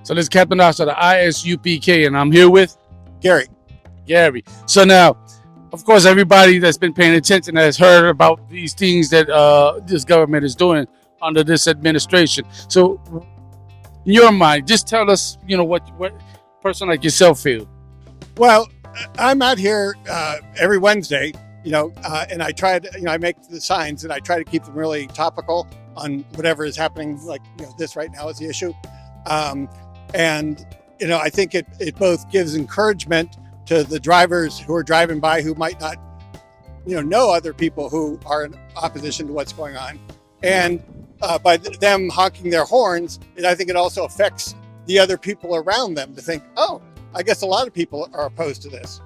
So this is Captain Osh of the I.S.U.P.K, and I'm here with Gary. So now, of course, everybody that's been paying attention has heard about these things that this government is doing under this administration. So, in your mind, just tell us, what a person like yourself feel. Well, I'm out here every Wednesday, and I try to, I make the signs and I try to keep them really topical on whatever is happening. Like, this right now is the issue. And I think it both gives encouragement to the drivers who are driving by who might not, know other people who are in opposition to what's going on. And by them honking their horns, I think it also affects the other people around them to think, oh, I guess a lot of people are opposed to this.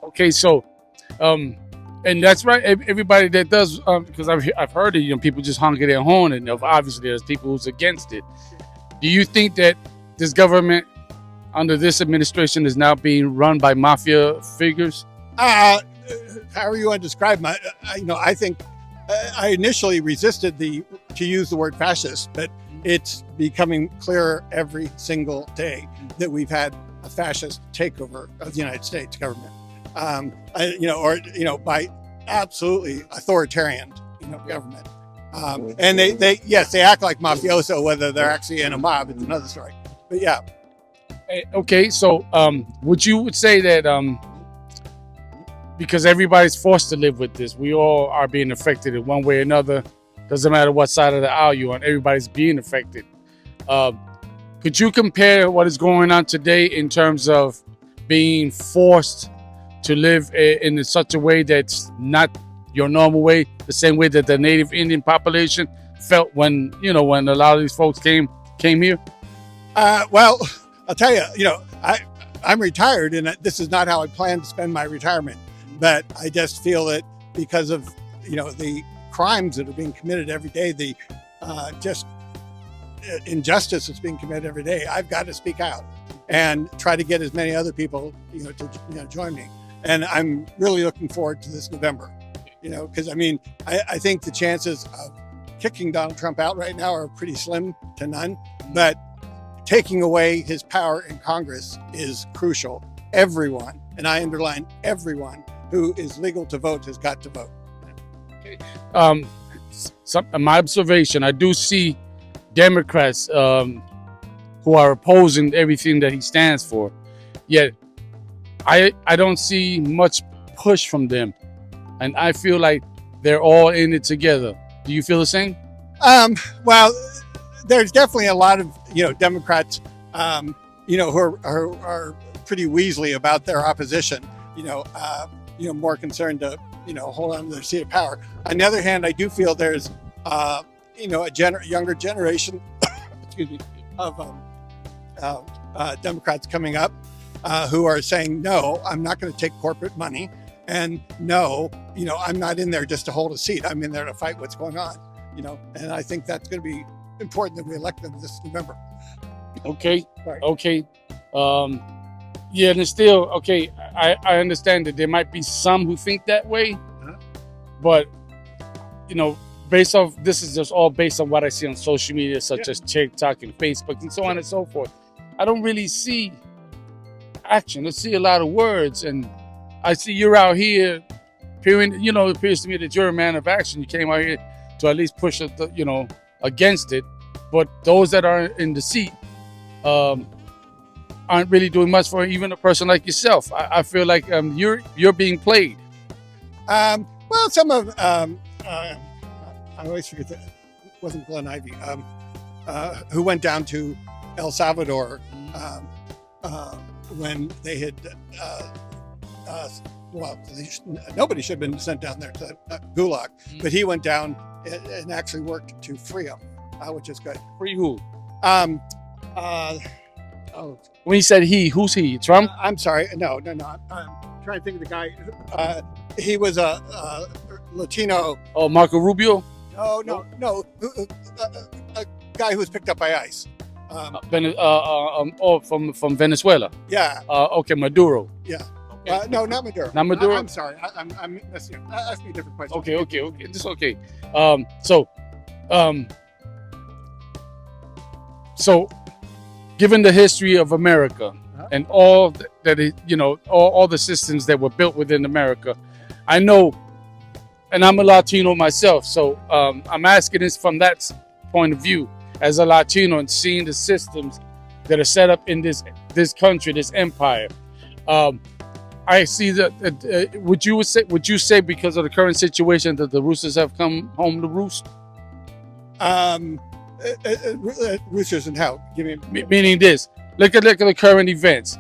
Okay, so, and that's right. Everybody that does, because I've heard it, people just honking their horn, and obviously there's people who's against it. Do you think that this government under this administration is now being run by mafia figures? However you want to describe them, I think I initially resisted to use the word fascist, but it's becoming clearer every single day that we've had a fascist takeover of the United States government, by absolutely authoritarian, government. And they act like mafioso, whether they're actually in a mob, it's another story. But yeah. Okay, so would you say that because everybody's forced to live with this, we all are being affected in one way or another, doesn't matter what side of the aisle you're on, everybody's being affected. Could you compare what is going on today in terms of being forced to live in such a way that's not your normal way, the same way that the native Indian population felt when a lot of these folks came here? Well, I'll tell you, I'm retired, and this is not how I plan to spend my retirement. But I just feel that because of, the crimes that are being committed every day, the just injustice that's being committed every day, I've got to speak out and try to get as many other people, to join me. And I'm really looking forward to this November, because I think the chances of kicking Donald Trump out right now are pretty slim to none. But taking away his power in Congress is crucial. Everyone, and I underline everyone, who is legal to vote has got to vote. Okay. My observation, I do see Democrats who are opposing everything that he stands for. Yet, I don't see much push from them. And I feel like they're all in it together. Do you feel the same? Well, there's definitely a lot of, Democrats, who are pretty weaselly about their opposition, more concerned to, hold on to their seat of power. On the other hand, I do feel there's, a younger generation, excuse me, of Democrats coming up who are saying, no, I'm not going to take corporate money. And no, I'm not in there just to hold a seat. I'm in there to fight what's going on, and I think that's going to be important that we elect them this November. Okay. Sorry. Okay. Yeah, and it's still, okay, I understand that there might be some who think that way, but, based off, this is just all based on what I see on social media, such as TikTok and Facebook and so on and so forth. I don't really see action. I see a lot of words, and I see you're out here, it appears to me that you're a man of action. You came out here to at least push, against it, but those that are in the seat, aren't really doing much for even a person like yourself. I feel like you're being played. Well, some of I always forget that it wasn't Glenn Ivy, who went down to El Salvador when they had nobody should have been sent down there to Gulag, but he went down and actually worked to free them, which is good. Free who? When he said he, who's he? Trump? I'm sorry. No. I'm trying to think of the guy. He was a Latino. Oh, Marco Rubio? No. A guy who was picked up by ICE. From Venezuela. Yeah. Okay, Maduro. Yeah. Okay. No, not Maduro. Not Maduro. I'm sorry. I'm missing. Ask me a different question. Okay. It's okay. So given the history of America and all that it, you know, all the systems that were built within America, I know, and I'm a Latino myself, so I'm asking this from that point of view as a Latino and seeing the systems that are set up in this country, this empire. I see that. Would you say because of the current situation that the roosters have come home to roost? Roosters and how? Give me. Meaning this. Look at the current events.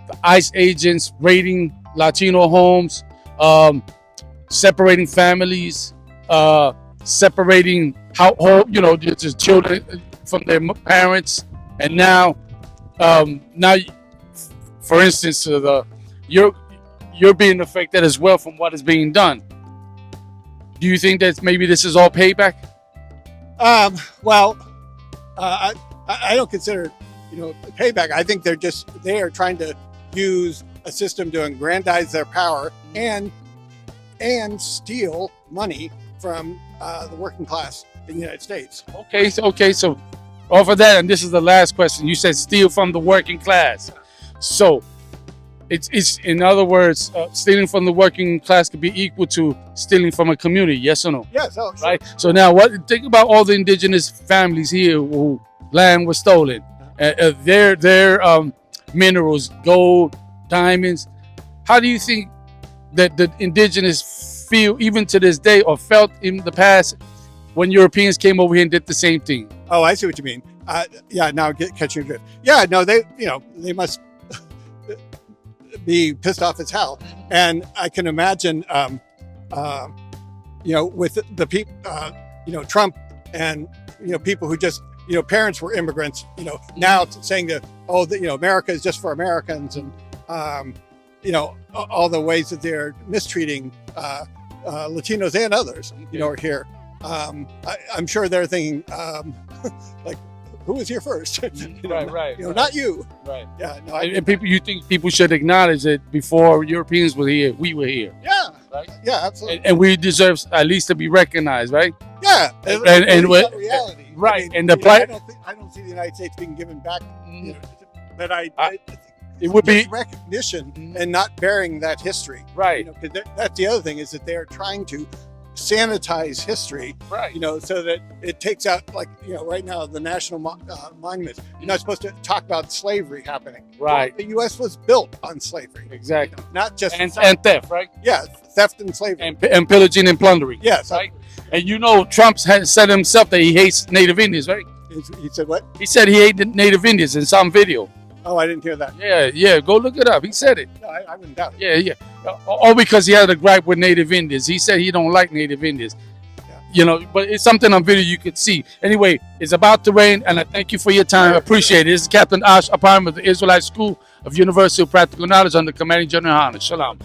The ICE agents raiding Latino homes, separating families, separating you know, just children from their parents, and now, for instance, you're being affected as well from what is being done. Do you think that maybe this is all payback? Well, I don't consider, you know, payback. I think they are trying to use a system to aggrandize their power and steal money from the working class in the United States. Okay, so off of that, and this is the last question. You said steal from the working class. So it's in other words, stealing from the working class could be equal to stealing from a community. Yes or no? Yes. Oh, sure. Right. So now, think about all the indigenous families here who land was stolen. Their minerals, gold, diamonds. How do you think that the indigenous feel even to this day, or felt in the past when Europeans came over here and did the same thing? Oh, I see what you mean. Yeah, now catching your drift. Yeah, no, they must be pissed off as hell. And I can imagine, you know, with the people, you know, Trump and, you know, people who just, you know, parents were immigrants, you know, now saying that, oh, you know, America is just for Americans, and, you know, all the ways that they're mistreating Latinos and others, you know, are here. I'm sure they're thinking, like, who was here first? You know, right. You know, not you. Right. Yeah. No. And people, you think people should acknowledge that before Europeans were here, we were here. Yeah. Right. Yeah. Absolutely. And we deserve at least to be recognized, right? Yeah. And what reality? Right. I mean, And the I don't see the United States being given back. You know, but it would be recognition and not bearing that history. Right. You know, 'cause that's the other thing, is that they're trying to sanitize history, right? You know, so that it takes out, like, you know, right now the national monuments. You're not supposed to talk about slavery happening. Right. Well, the U.S. was built on slavery. Exactly. You know, not just and theft, right? Yeah, theft and slavery and pillaging and plundering. Yes. Right. And you know, Trump has said himself that he hates Native Indians, right? He said what? He said he hated Native Indians in some video. Oh, I didn't hear that. Yeah. Go look it up. He said it. No, I wouldn't doubt it. Yeah. All because he had a gripe with Native Indians. He said he don't like Native Indians. Yeah. You know, but it's something on video you could see. Anyway, it's about to rain, and I thank you for your time. I appreciate it. This is Captain I.S.U.P.K of the Israelite School of University of Practical Knowledge under Commanding General Hana. Shalom.